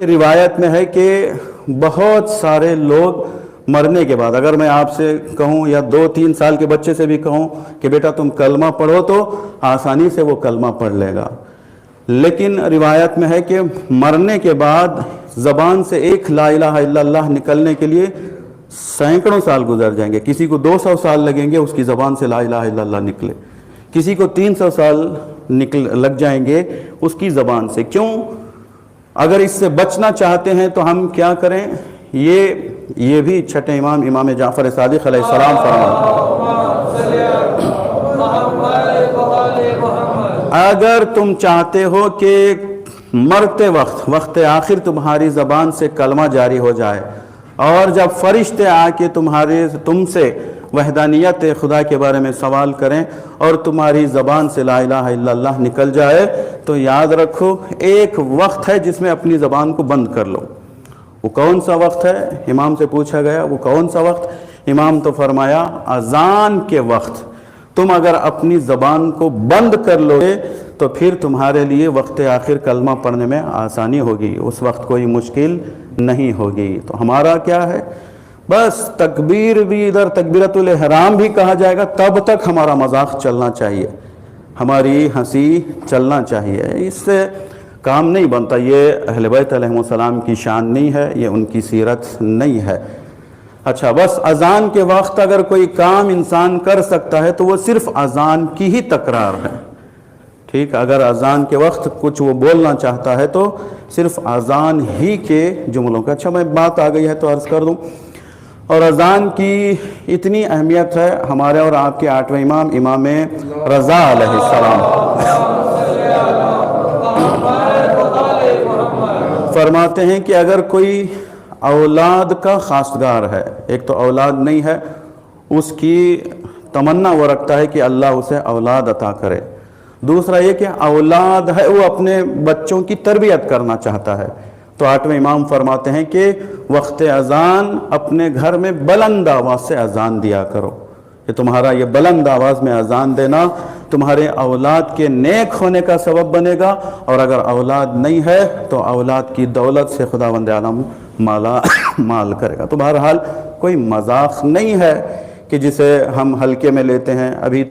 روایت میں ہے کہ بہت سارے لوگ مرنے کے بعد، اگر میں آپ سے کہوں یا 2-3 سال کے بچے سے بھی کہوں کہ بیٹا تم کلمہ پڑھو تو آسانی سے وہ کلمہ پڑھ لے گا، لیکن روایت میں ہے کہ مرنے کے بعد زبان سے ایک لا الہ الا اللہ نکلنے کے لیے سینکڑوں سال گزر جائیں گے۔ کسی کو 200 سال لگیں گے اس کی زبان سے لا الہ الا اللہ نکلے، کسی کو 300 سال لگ جائیں گے اس کی زبان سے۔ کیوں؟ اگر اس سے بچنا چاہتے ہیں تو ہم کیا کریں؟ یہ بھی چھٹے امام جعفر صادق علیہ السلام فرماتے ہیں، اگر تم چاہتے ہو کہ مرتے وقت آخر تمہاری زبان سے کلمہ جاری ہو جائے، اور جب فرشتے آ کے تم سے وحدانیت خدا کے بارے میں سوال کریں اور تمہاری زبان سے لا الہ الا اللہ نکل جائے، تو یاد رکھو ایک وقت ہے جس میں اپنی زبان کو بند کر لو۔ وہ کون سا وقت ہے؟ امام سے پوچھا گیا وہ کون سا وقت؟ امام تو فرمایا اذان کے وقت تم اگر اپنی زبان کو بند کر لو گے تو پھر تمہارے لیے وقت آخر کلمہ پڑھنے میں آسانی ہوگی، اس وقت کوئی مشکل نہیں ہوگی۔ تو ہمارا کیا ہے؟ بس تکبیر بھی، ادھر تکبیرۃ الاحرام بھی کہا جائے گا تب تک ہمارا مذاق چلنا چاہیے، ہماری ہنسی چلنا چاہیے، اس سے کام نہیں بنتا۔ یہ اہل بیت علیہ السلام کی شان نہیں ہے، یہ ان کی سیرت نہیں ہے۔ اچھا، بس اذان کے وقت اگر کوئی کام انسان کر سکتا ہے تو وہ صرف اذان کی ہی تکرار ہے، ٹھیک؟ اگر اذان کے وقت کچھ وہ بولنا چاہتا ہے تو صرف اذان ہی کے جملوں کا۔ اچھا، میں بات آ گئی ہے تو عرض کر دوں، اور اذان کی اتنی اہمیت ہے، ہمارے اور آپ کے 8ویں امام رضا علیہ السلام فرماتے ہیں کہ اگر کوئی اولاد کا خواستگار ہے، ایک تو اولاد نہیں ہے، اس کی تمنا وہ رکھتا ہے کہ اللہ اسے اولاد عطا کرے، دوسرا یہ کہ اولاد ہے وہ اپنے بچوں کی تربیت کرنا چاہتا ہے، تو 8ویں امام فرماتے ہیں کہ وقت اذان اپنے گھر میں بلند آواز سے اذان دیا کرو، کہ تمہارا یہ بلند آواز میں اذان دینا تمہارے اولاد کے نیک ہونے کا سبب بنے گا، اور اگر اولاد نہیں ہے تو اولاد کی دولت سے خداوند عالم مالا مال کرے گا۔ تو بہرحال کوئی مذاق نہیں ہے کہ جسے ہم ہلکے میں لیتے ہیں۔ ابھی